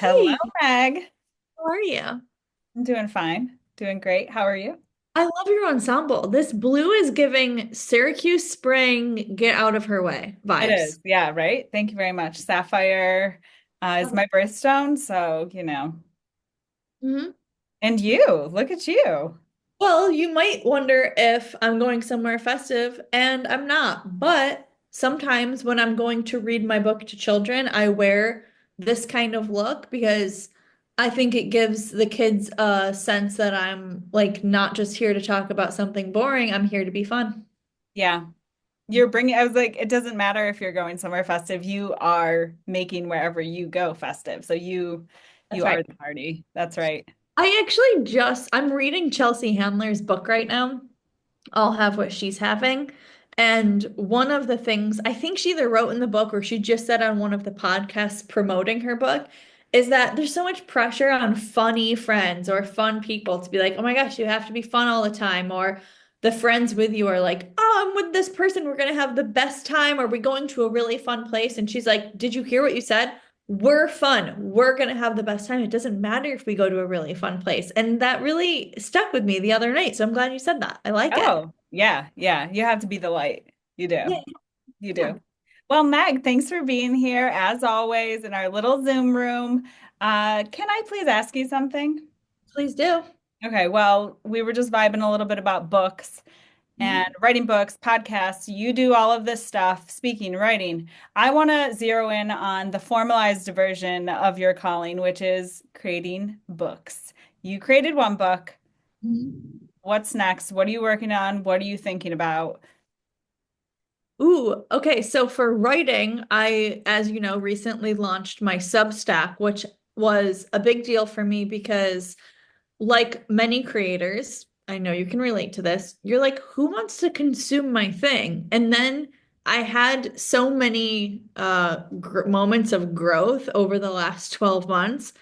Hello, Hey, Meg. how are you? I'm doing fine. Doing great. How are you? I love your ensemble. This blue is giving Syracuse Spring, get out of her way It vibes. is. Yeah, right. Thank you very much. Sapphire is my birthstone, so. Mhm. And you, look at you. Well, you might wonder if I'm going somewhere festive, and I'm not. But sometimes when I'm going to read my book to children, I wear this kind of look because I think it gives the kids a sense that I'm like not just here to talk about something boring, I'm here to be fun. Yeah. I was like, it doesn't matter if you're going somewhere festive. You are making wherever you go festive. So you That's are right. the party. That's right. I'm reading Chelsea Handler's book right now. I'll have what she's having. And one of the things I think she either wrote in the book or she just said on one of the podcasts promoting her book is that there's so much pressure on funny friends or fun people to be like, oh my gosh, you have to be fun all the time. Or the friends with you are like, oh, I'm with this person. We're going to have the best time. Are we going to a really fun place? And she's like, did you hear what you said? We're fun. We're going to have the best time. It doesn't matter if we go to a really fun place. And that really stuck with me the other night. So I'm glad you said that. I like it. Oh, yeah, yeah. You have to be the light. You do. Yeah, You yeah. do. Well, Meg, thanks for being here as always in our little Zoom room. Can I please ask you something? Please do. Okay, well, we were just vibing a little bit about books and Mhm. writing books, podcasts. You do all of this stuff, speaking, writing. I want to zero in on the formalized version of your calling, which is creating books. You created one book. Mhm. What's next? What are you working on? What are you thinking about? Ooh, okay. So for writing, I, as you know, recently launched my Substack, which was a big deal for me because, like many creators, I know you can relate to this. You're like, who wants to consume my thing? And then I had so many gr moments of growth over the last 12 months.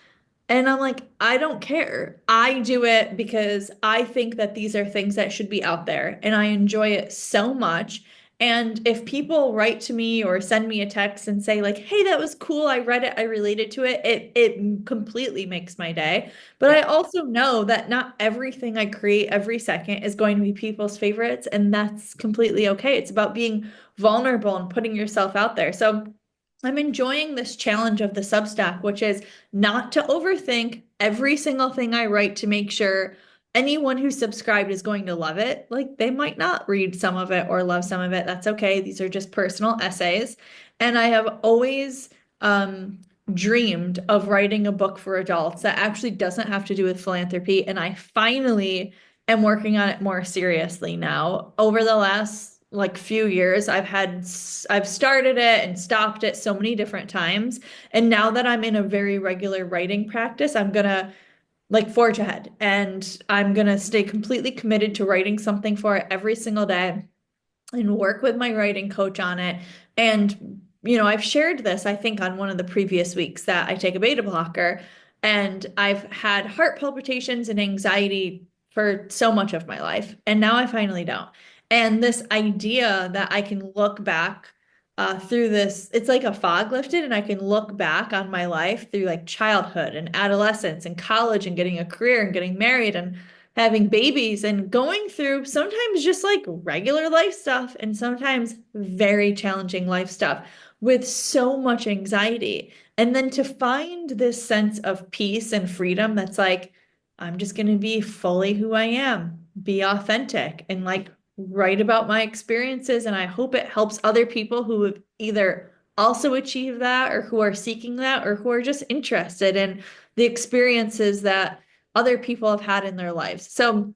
And I'm like, I don't care. I do it because I think that these are things that should be out there and I enjoy it so much. And if people write to me or send me a text and say like, "Hey, that was cool. I read it. I related to it." It completely makes my day. But Yeah. I also know that not everything I create every second is going to be people's favorites, and that's completely okay. It's about being vulnerable and putting yourself out there. So I'm enjoying this challenge of the Substack, which is not to overthink every single thing I write to make sure anyone who's subscribed is going to love it. Like they might not read some of it or love some of it. That's okay. These are just personal essays. And I have always dreamed of writing a book for adults that actually doesn't have to do with philanthropy. And I finally am working on it more seriously now. Over the last like few years, I've started it and stopped it so many different times. And now that I'm in a very regular writing practice, I'm gonna like forge ahead and I'm gonna stay completely committed to writing something for it every single day and work with my writing coach on it. And, I've shared this, I think, on one of the previous weeks that I take a beta blocker and I've had heart palpitations and anxiety for so much of my life. And now I finally don't. And this idea that I can look back through this, it's like a fog lifted, and I can look back on my life through like childhood and adolescence and college and getting a career and getting married and having babies and going through sometimes just like regular life stuff and sometimes very challenging life stuff with so much anxiety. And then to find this sense of peace and freedom that's like, I'm just going to be fully who I am, be authentic, and like write about my experiences. And I hope it helps other people who have either also achieved that or who are seeking that or who are just interested in the experiences that other people have had in their lives. So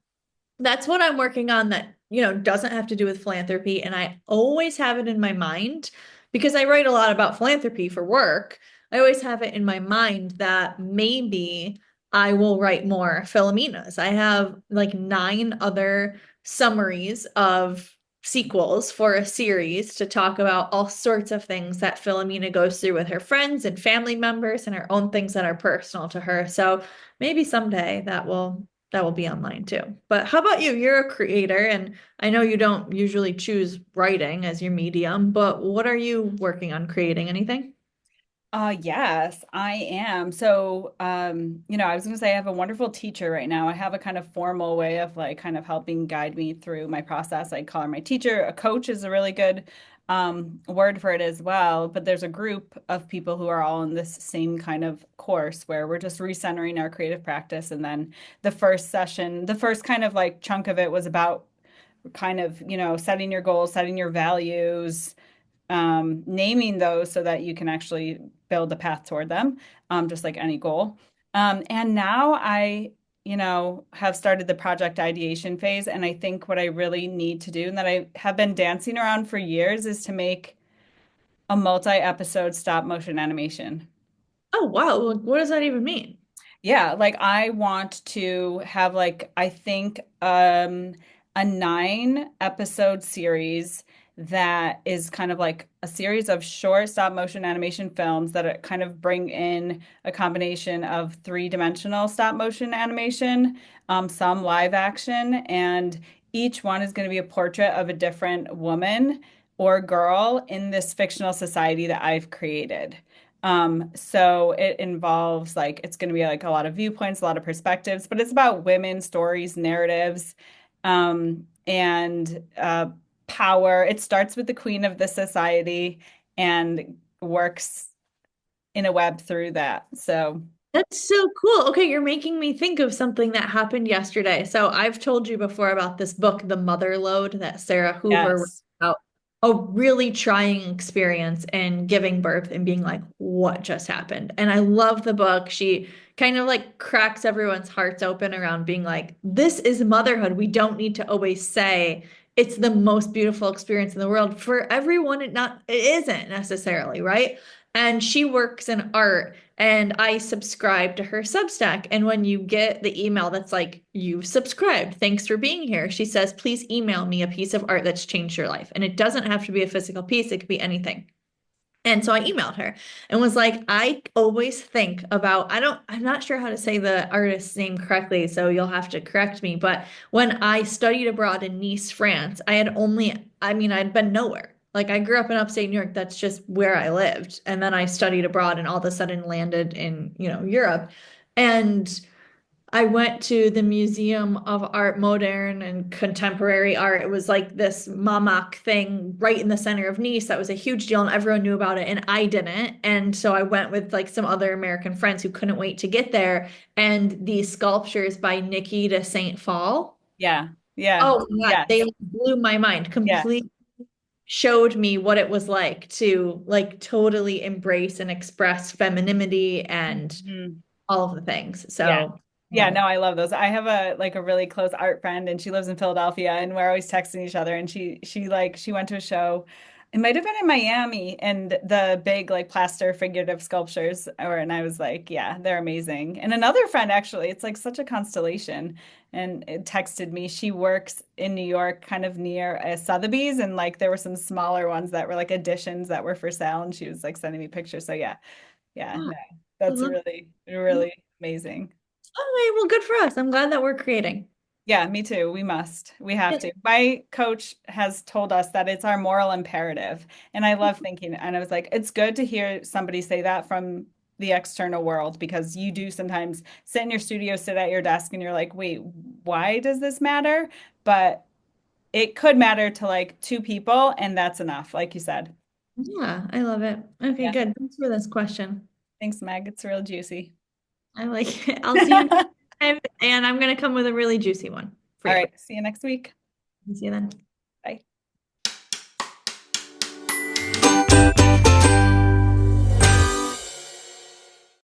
that's what I'm working on that, doesn't have to do with philanthropy. And I always have it in my mind because I write a lot about philanthropy for work. I always have it in my mind that maybe I will write more Philomenas. I have like 9 other summaries of sequels for a series to talk about all sorts of things that Philomena goes through with her friends and family members and her own things that are personal to her. So maybe someday that will be online too. But how about you? You're a creator, and I know you don't usually choose writing as your medium, but what are you working on creating? Anything? Yes, I am. So, I was going to say I have a wonderful teacher right now. I have a kind of formal way of like kind of helping guide me through my process. I call her my teacher. A coach is a really good word for it as well. But there's a group of people who are all in this same kind of course where we're just recentering our creative practice. And then the first session, the first kind of like chunk of it was about kind of, setting your goals, setting your values, naming those so that you can actually build a path toward them, just like any goal. And now have started the project ideation phase. And I think what I really need to do, and that I have been dancing around for years, is to make a multi-episode stop motion animation. Oh, wow. Well, what does that even mean? Yeah, like I want to have like I think a 9 episode series that is kind of like a series of short stop motion animation films that kind of bring in a combination of three-dimensional stop motion animation, some live action, and each one is going to be a portrait of a different woman or girl in this fictional society that I've created. So it involves like it's going to be like a lot of viewpoints, a lot of perspectives, but it's about women, stories, narratives, and power. It starts with the queen of the society and works in a web through that. So, That's so cool. Okay, you're making me think of something that happened yesterday. So I've told you before about this book, The Mother Lode, that Sarah Hoover wrote yes. about a really trying experience in giving birth and being like, what just happened? And I love the book. She kind of like cracks everyone's hearts open around being like, this is motherhood. We don't need to always say it's the most beautiful experience in the world. For everyone, it isn't necessarily, right? And she works in art and I subscribe to her Substack. And when you get the email that's like, you've subscribed, thanks for being here, she says, please email me a piece of art that's changed your life. And it doesn't have to be a physical piece, it could be anything. And so I emailed her and was like, I always think about, I'm not sure how to say the artist's name correctly, so you'll have to correct me. But when I studied abroad in Nice, France, I'd been nowhere. Like I grew up in upstate New York, that's just where I lived. And then I studied abroad and all of a sudden landed in, Europe. And I went to the Museum of Art, Modern and Contemporary Art. It was like this MAMAC thing right in the center of Nice. That was a huge deal and everyone knew about it and I didn't. And so I went with like some other American friends who couldn't wait to get there. And these sculptures by Nikki de Saint Phalle. Yeah. Yeah. Oh my God, they Yes. blew my mind. Yeah. Completely showed me what it was like to like totally embrace and express femininity and Mhm. all of the things. Yeah. So Yeah, love no, it. I love those. I have a really close art friend and she lives in Philadelphia and we're always texting each other and she went to a show. It might have been in Miami and the big like plaster figurative sculptures and I was like, yeah, they're amazing. And another friend actually, it's like such a constellation and it texted me. She works in New York kind of near Sotheby's and like there were some smaller ones that were like additions that were for sale and she was like sending me pictures. So yeah, yeah, Ah, no. I That's love really, it. really amazing. Okay, well, good for us. I'm glad that we're creating. Yeah, me too. We must. We have Yeah. to. My coach has told us that it's our moral imperative. And I love thinking, and I was like, it's good to hear somebody say that from the external world because you do sometimes sit in your studio, sit at your desk, and you're like, wait, why does this matter? But it could matter to like 2 people, and that's enough, like you said. Yeah, I love it. Okay, Yeah. good. Thanks for this question. Thanks, Meg. It's real juicy. I like it. I'll see you next All time, and I'm gonna come with a really juicy one for you. right. See you next week. See you then.